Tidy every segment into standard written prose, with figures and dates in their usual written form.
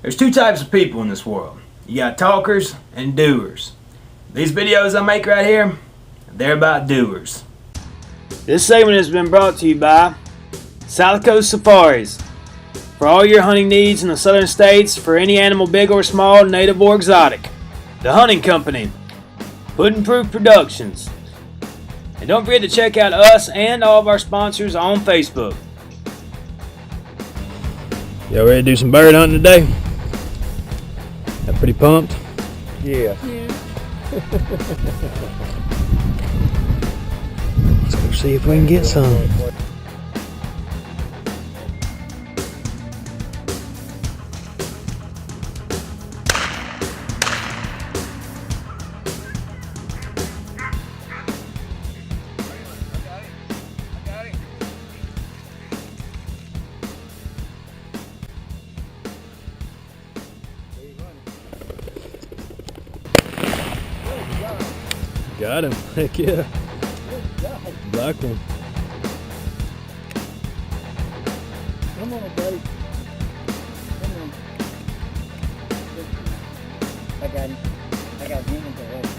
There's two types of people in this world. You got talkers and doers. These videos I make right here, they're about doers. This segment has been brought to you by South Coast Safaris. For all your hunting needs in the southern states, for any animal big or small, native or exotic. The Hunting Company, Puddin Productions. And don't forget to check out us and all of our sponsors on Facebook. Y'all ready to do some bird hunting today? That pretty pumped? Yeah. Let's go see if we can get some. Got him. Heck yeah. Black one. Come on, buddy. Come on. I got him. I got him in the head.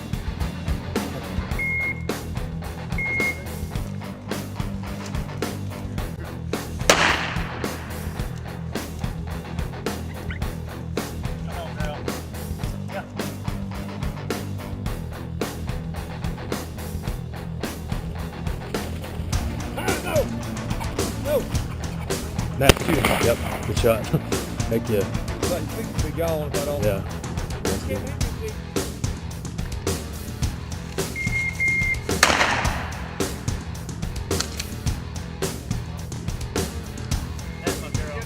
That, shoot him. Yep, good shot. Heck yeah. Yeah. That's good. That's my girl.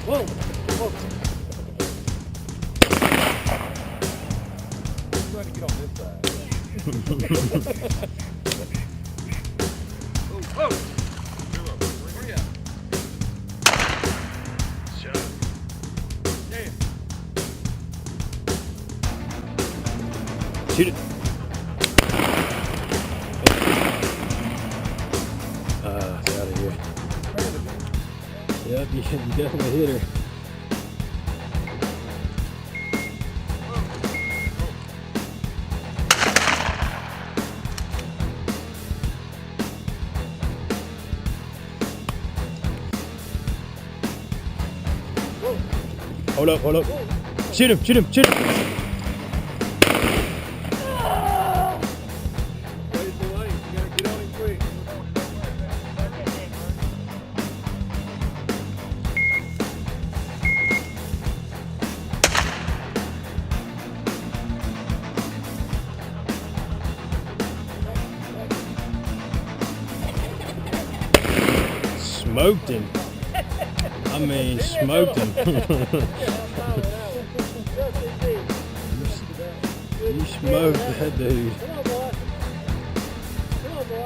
Whoa! Whoa! I'm trying to get on this side. Whoa! Where you at? Shot. Damn. Shoot it. It's out of here. Yep, you definitely hit her. Hold up. Shoot him. Smoked him. I mean, smoked him. You smoked that dude. Come on, boy. Come on, boy.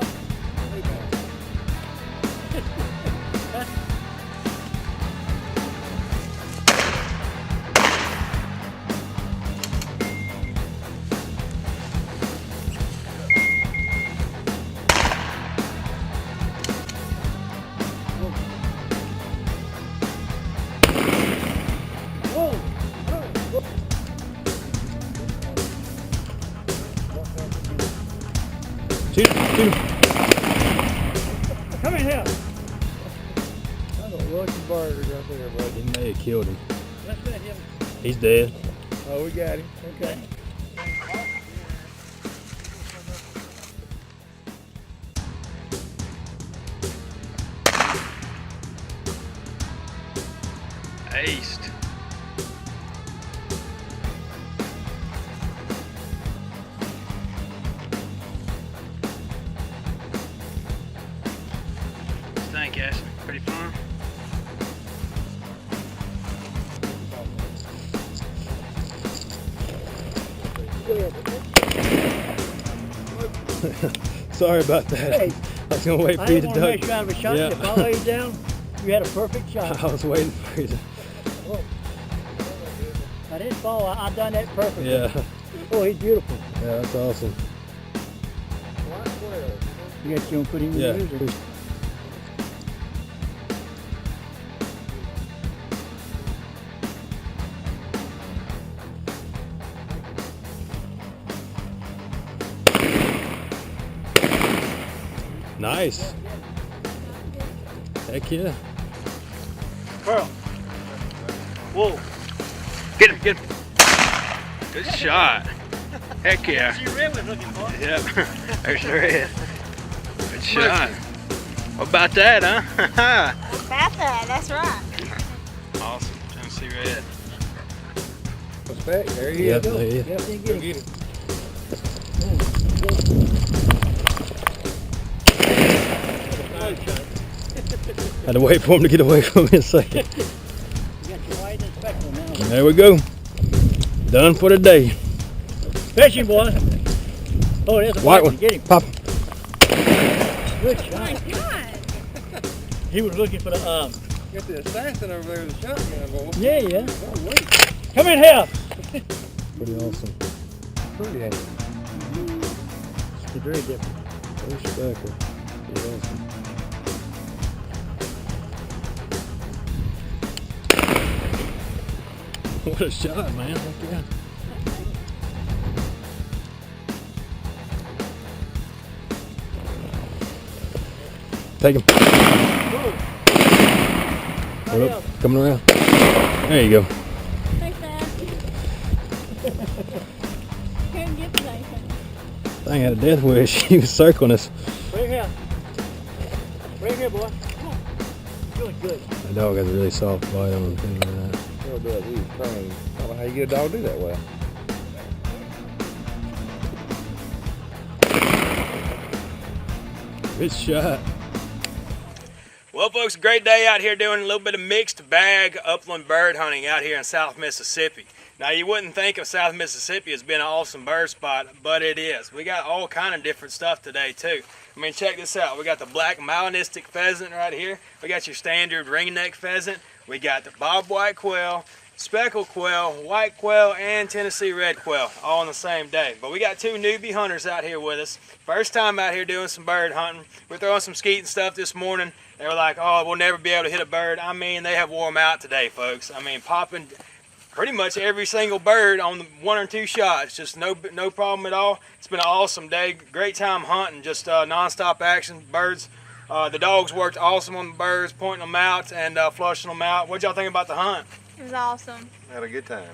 Shoot him. Come in here. That's a lucky bird right there, buddy. He may have killed him. Let's let him. He's dead. Oh, we got him. Okay. Aced. Thank you, Ashley. Pretty fun. Sorry about that. Hey, I was gonna wait for you to I duck. didn't want to mess around with a shot. Yeah. If I lay you down, you had a perfect shot. I was waiting for you to. Oh. I didn't fall. I done that perfectly. Yeah. Oh, he's beautiful. Yeah, that's awesome. You got you gonna put him in Yeah. the user. Nice. Heck yeah. Pearl. Whoa. Get him, get him. Good shot. Heck yeah. Yep. There's red. Good shot. What about that, huh? About that, that's right. Awesome. Tennessee red. Respect. There you go. There you go. Get it. Had to wait for him to get away from me a second. You got your white and speckled now. There we go. Done for the day. Fishing, boy. Oh, there's a White one. Get him. Pop. Good shot. He was looking for the Got the assassin over there with the shotgun, boy. Yeah. Oh, wait. Come in here. Pretty awesome. Pretty ain't it? It's very different. Pretty speckle. Pretty awesome. What a shot, man. Heck yeah. Take him. Hold up. Coming around. There you go. Thanks, Dad. Couldn't get to anything. Thing had a death wish. He was circling us. Bring here. Bring here, boy. Come on. Doing good. The dog has a really soft bite on him. Too, like that. Oh, Dad, he was trained. I don't know how you get a dog to do that well. Good shot. Well, folks, a great day out here doing a little bit of mixed bag upland bird hunting out here in South Mississippi. Now, you wouldn't think of South Mississippi as being an awesome bird spot, but it is. We got all kind of different stuff today, too. I mean, check this out. We got the black melanistic pheasant right here. We got your standard ringneck pheasant. We got the bobwhite quail, speckled quail, white quail, and Tennessee red quail, all on the same day. But we got two newbie hunters out here with us. First time out here doing some bird hunting. We're throwing some skeeting stuff this morning. They were like, oh, we'll never be able to hit a bird. I mean, they have wore them out today, folks. I mean, popping pretty much every single bird on the 1 or 2 shots. Just no problem at all. It's been an awesome day. Great time hunting, just non-stop action. Birds, the dogs worked awesome on the birds, pointing them out and flushing them out. What'd y'all think about the hunt? It was awesome. Had a good time.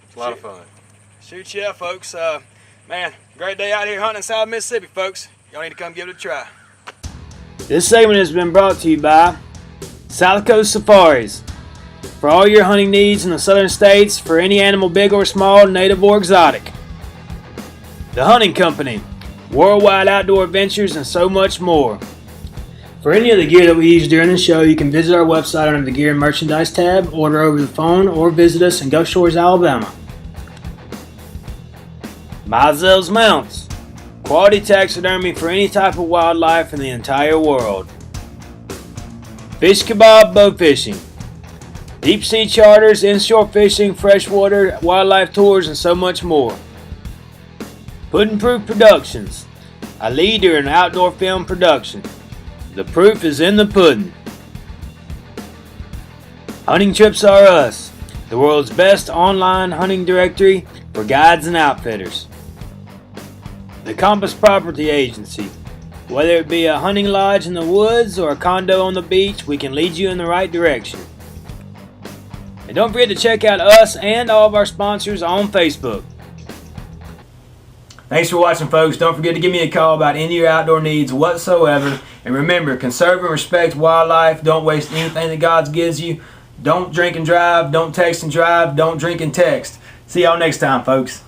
It's a lot of fun. Shoot, yeah, folks. Man, great day out here hunting in South Mississippi, folks. Y'all need to come give it a try. This segment has been brought to you by South Coast Safaris. For all your hunting needs in the southern states, for any animal big or small, native or exotic. The Hunting Company, worldwide outdoor adventures and so much more. For any of the gear that we use during the show, you can visit our website under the Gear and Merchandise tab, order over the phone, or visit us in Gulf Shores, Alabama. Mizell's Mounts, quality taxidermy for any type of wildlife in the entire world. Fish Kebab Bow Fishing, deep sea charters, inshore fishing, freshwater, wildlife tours, and so much more. Puddin Proof Productions, a leader in outdoor film production. The proof is in the pudding. Hunting Trips Are Us, the world's best online hunting directory for guides and outfitters. The Compass Property Agency, whether it be a hunting lodge in the woods or a condo on the beach, we can lead you in the right direction. And don't forget to check out us and all of our sponsors on Facebook. Thanks for watching, folks. Don't forget to give me a call about any of your outdoor needs whatsoever. And remember, conserve and respect wildlife. Don't waste anything that God gives you. Don't drink and drive. Don't text and drive. Don't drink and text. See y'all next time, folks.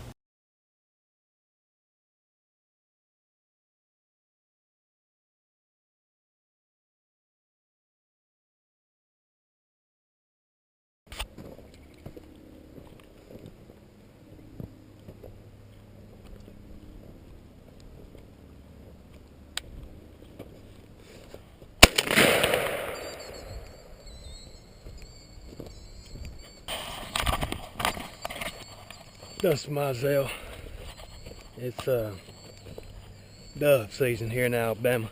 Dustin, Mizell. It's dove season here in Alabama.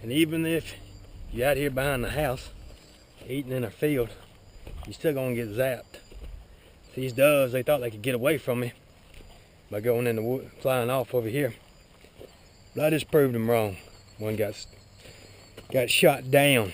And even if you're out here behind the house, eating in a field, you're still gonna get zapped. These doves, they thought they could get away from me by going in the wood, flying off over here. But I just proved him wrong. One got shot down.